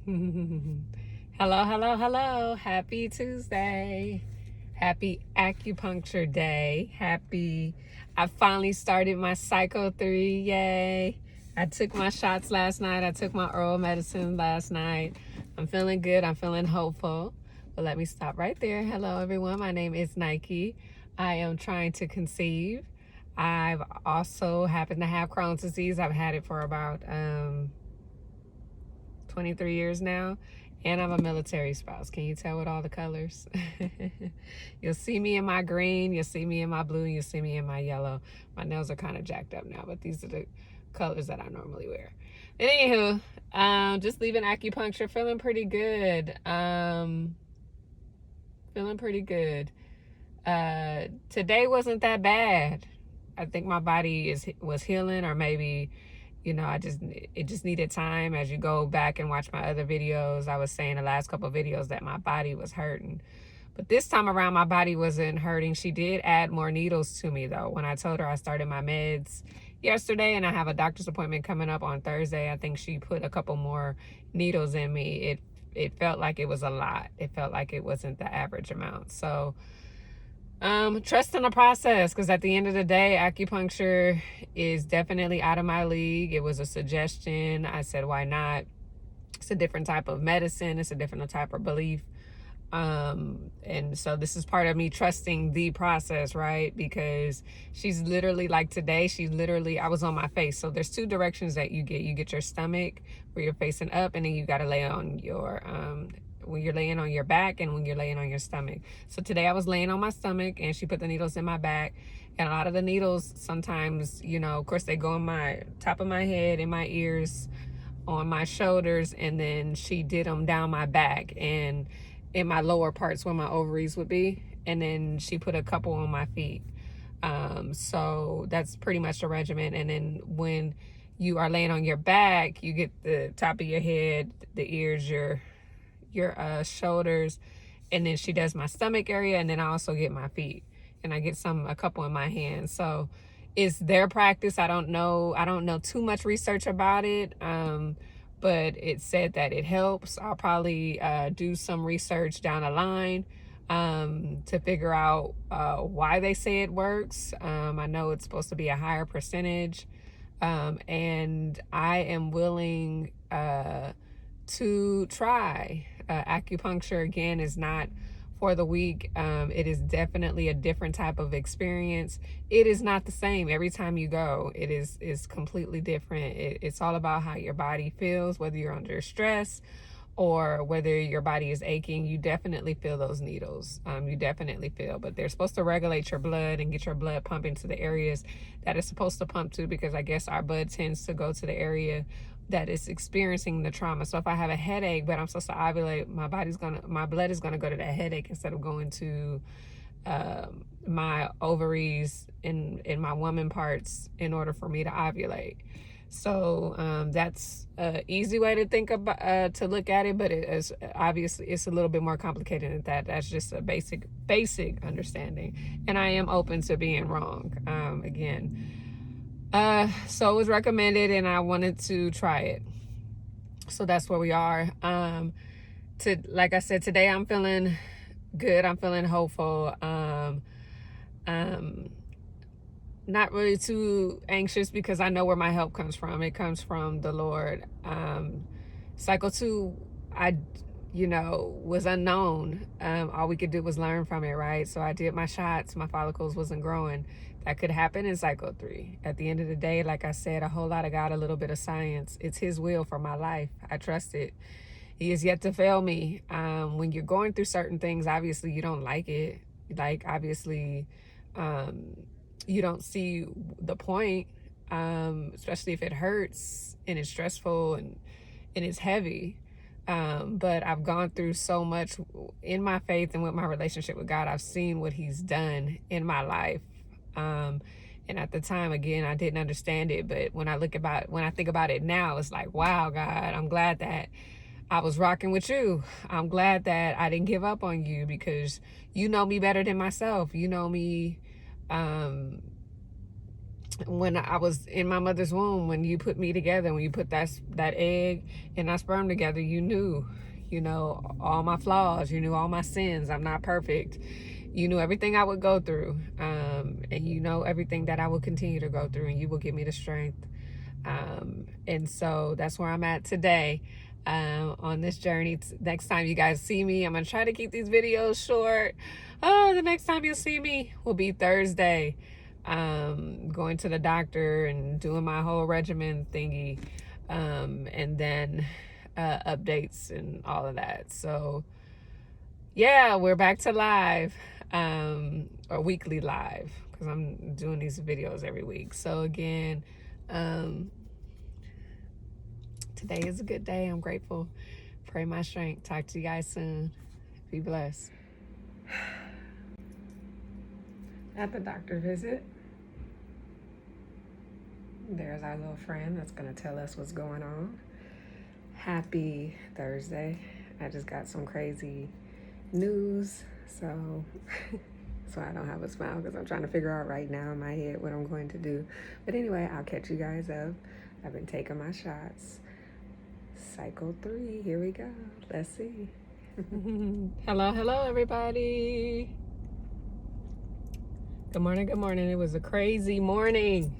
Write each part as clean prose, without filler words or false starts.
Hello, hello, hello. Happy Tuesday. Happy acupuncture day. I finally started my cycle 3. Yay. I took my shots last night. I took my oral medicine last night. I'm feeling good. I'm feeling hopeful. But let me stop right there. Hello, everyone. My name is Nike. I am trying to conceive. I've also happened to have Crohn's disease. I've had it for about 23 years now, and I'm a military spouse. Can you tell with all the colors? You'll see me in my green, you'll see me in my blue, you'll see me in my yellow. My nails are kind of jacked up now, but these are the colors that I normally wear. Anywho, just leaving acupuncture, feeling pretty good. Today wasn't that bad. I think my body was healing, or maybe it just needed time. As you go back and watch my other videos, I was saying the last couple of videos that my body was hurting. But this time around, my body wasn't hurting. She did add more needles to me, though. When I told her I started my meds yesterday and I have a doctor's appointment coming up on Thursday, I think she put a couple more needles in me. It felt like it was a lot. It felt like it wasn't the average amount. So trust in the process, because at the end of the day, acupuncture is definitely out of my league. It was a suggestion. I said, why not? It's a different type of medicine. It's a different type of belief. And so this is part of me trusting the process, right? Because she's literally, like today, I was on my face. So there's 2 directions that you get your stomach where you're facing up, and then you got to lay on your, when you're laying on your back and when you're laying on your stomach. So today I was laying on my stomach, and she put the needles in my back. And a lot of the needles sometimes, of course, they go in my top of my head, in my ears, on my shoulders, and then she did them down my back and in my lower parts where my ovaries would be. And then she put a couple on my feet. So that's pretty much the regimen. And then when you are laying on your back, you get the top of your head, the ears, your shoulders, and then she does my stomach area, and then I also get my feet, and I get a couple in my hands. So it's their practice. I don't know too much research about it, but it said that it helps. I'll probably do some research down the line to figure out why they say it works. I know it's supposed to be a higher percentage, and I am willing to try. Acupuncture, again, is not for the weak. It is definitely a different type of experience. It is not the same every time you go. It is completely different. It's all about how your body feels, whether you're under stress or whether your body is aching. You definitely feel those needles. You definitely feel, but they're supposed to regulate your blood and get your blood pumping to the areas that it's supposed to pump to, because I guess our blood tends to go to the area that is experiencing the trauma. So if I have a headache, but I'm supposed to ovulate, my blood is gonna go to that headache instead of going to my ovaries and my woman parts in order for me to ovulate. So that's an easy way to think about, to look at it, but it's obviously it's a little bit more complicated than that. That's just a basic understanding, and I am open to being wrong. Again, so it was recommended, and I wanted to try it. So that's where we are. Like I said, today I'm feeling good. I'm feeling hopeful. Not really too anxious, because I know where my help comes from. It comes from the Lord. Cycle 2, I was unknown. All we could do was learn from it, right? So I did my shots. My follicles wasn't growing. That could happen in cycle 3. At the end of the day, like I said, a whole lot of God, a little bit of science. It's His will for my life. I trust it. He is yet to fail me. When you're going through certain things, obviously you don't like it. Obviously, you don't see the point, especially if it hurts and it's stressful and it's heavy. But I've gone through so much in my faith and with my relationship with God. I've seen what He's done in my life. And at the time, again, I didn't understand it. But when I think about it now, it's like, wow, God, I'm glad that I was rocking with you. I'm glad that I didn't give up on you, because you know me better than myself. You know me when I was in my mother's womb, when you put me together, when you put that egg and that sperm together, you knew, all my flaws. You knew all my sins. I'm not perfect. You knew everything I would go through. And you know everything that I will continue to go through, and you will give me the strength. And so that's where I'm at today, on this journey. Next time you guys see me, I'm going to try to keep these videos short. The next time you'll see me will be Thursday. Going to the doctor and doing my whole regimen thingy, and then updates and all of that. So yeah, we're back to live, or weekly live, because I'm doing these videos every week. So again, today is a good day. I'm grateful. Pray my strength. Talk to you guys soon. Be blessed. At the doctor visit, there's our little friend that's going to tell us what's going on. Happy Thursday. I just got some crazy news, so I don't have a smile, because I'm trying to figure out right now in my head what I'm going to do. But anyway, I'll catch you guys up. I've been taking my shots. Cycle 3, here we go. Let's see. Hello everybody. Good morning. It was a crazy morning.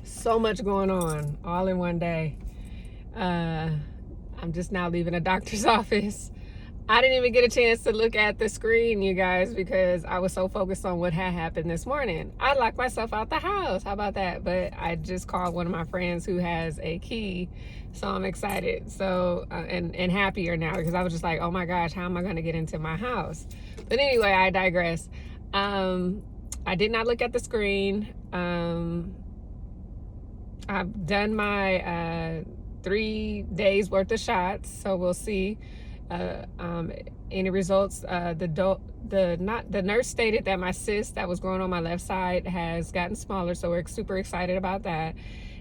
So much going on all in one day. I'm just now leaving a doctor's office. I didn't even get a chance to look at the screen, you guys, because I was so focused on what had happened this morning. I locked myself out the house. How about that? But I just called one of my friends who has a key, so I'm excited. So and happier now, because I was just like, oh my gosh, how am I going to get into my house? But anyway, I digress. I did not look at the screen. I've done my 3 days worth of shots, so we'll see any results. The nurse stated that my cyst that was growing on my left side has gotten smaller, so we're super excited about that.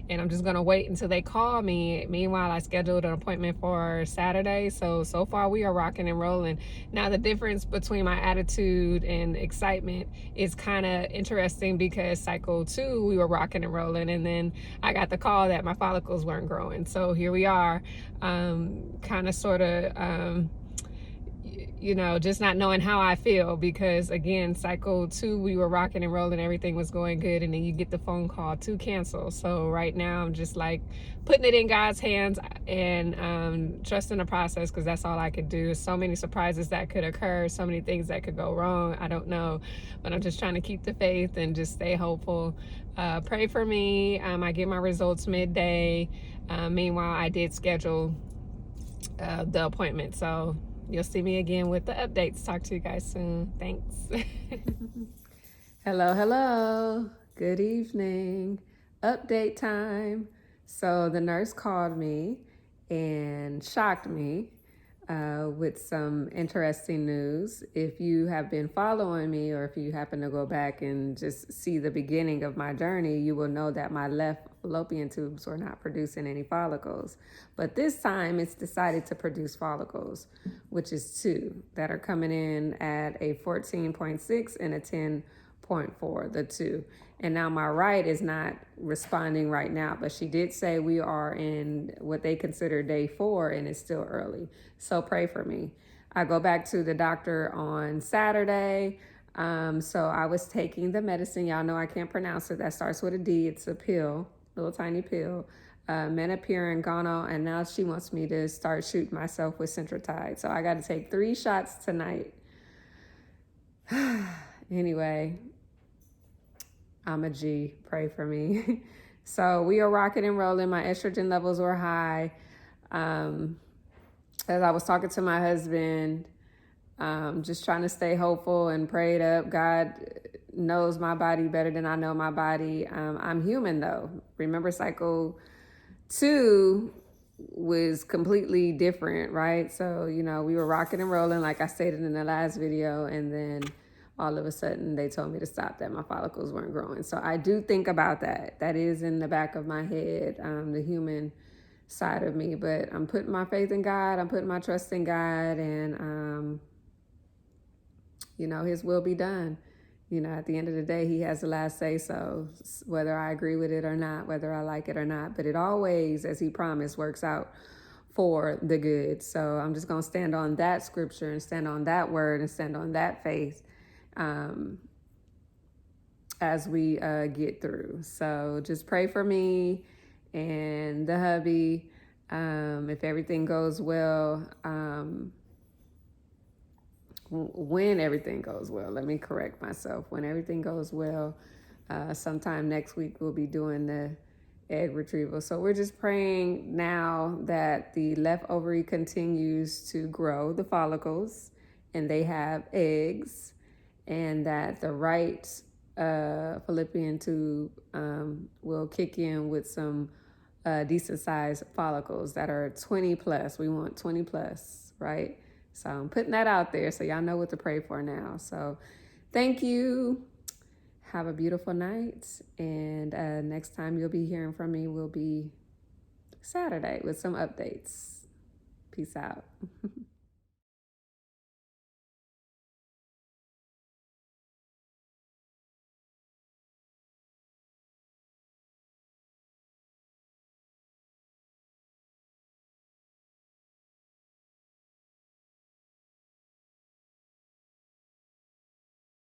And I'm just gonna wait until they call me. Meanwhile, I scheduled an appointment for Saturday. So far we are rocking and rolling. Now the difference between my attitude and excitement is kind of interesting, because cycle 2 we were rocking and rolling, and then I got the call that my follicles weren't growing. So here we are, kind of sort of just not knowing how I feel, because again, cycle 2 we were rocking and rolling, everything was going good, and then you get the phone call to cancel. So right now I'm just like putting it in God's hands and trusting the process, because that's all I could do. So many surprises that could occur, so many things that could go wrong. I don't know, but I'm just trying to keep the faith and just stay hopeful. Pray for me. I get my results midday. Meanwhile, I did schedule the appointment, so you'll see me again with the updates. Talk to you guys soon. Thanks. Hello. Good evening. Update time. So the nurse called me and shocked me with some interesting news. If you have been following me, or if you happen to go back and just see the beginning of my journey, you will know that my left fallopian tubes were not producing any follicles. But this time it's decided to produce follicles, which is 2 that are coming in at a 14.6 and a 10.4, the 2. And now my right is not responding right now, but she did say we are in what they consider day 4, and it's still early. So pray for me. I go back to the doctor on Saturday. So I was taking the medicine. Y'all know I can't pronounce it. That starts with a D. It's a pill, little tiny pill. Menopur and Gono, and now she wants me to start shooting myself with Centrotide. So I got to take 3 shots tonight. Anyway, I'm a G. Pray for me. So we are rocking and rolling. My estrogen levels were high. As I was talking to my husband, just trying to stay hopeful and prayed up. God knows my body better than I know my body. I'm human though. Remember, cycle 2 was completely different, right? So, we were rocking and rolling, like I stated in the last video, and then all of a sudden they told me to stop, that my follicles weren't growing. So I do think about that. That is in the back of my head, the human side of me. But I'm putting my faith in God. I'm putting my trust in God, and, His will be done. at the end of the day, he has the last say so, whether I agree with it or not, whether I like it or not. But it always, as he promised, works out for the good. So I'm just going to stand on that scripture and stand on that word and stand on that faith as we get through. So just pray for me and the hubby. If everything goes well, when everything goes well, let me correct myself. When everything goes well, sometime next week, we'll be doing the egg retrieval. So we're just praying now that the left ovary continues to grow the follicles and they have eggs, and that the right fallopian tube will kick in with some decent sized follicles that are 20 plus. We want 20 plus, right? So I'm putting that out there so y'all know what to pray for now. So thank you. Have a beautiful night. And next time you'll be hearing from me will be Saturday with some updates. Peace out.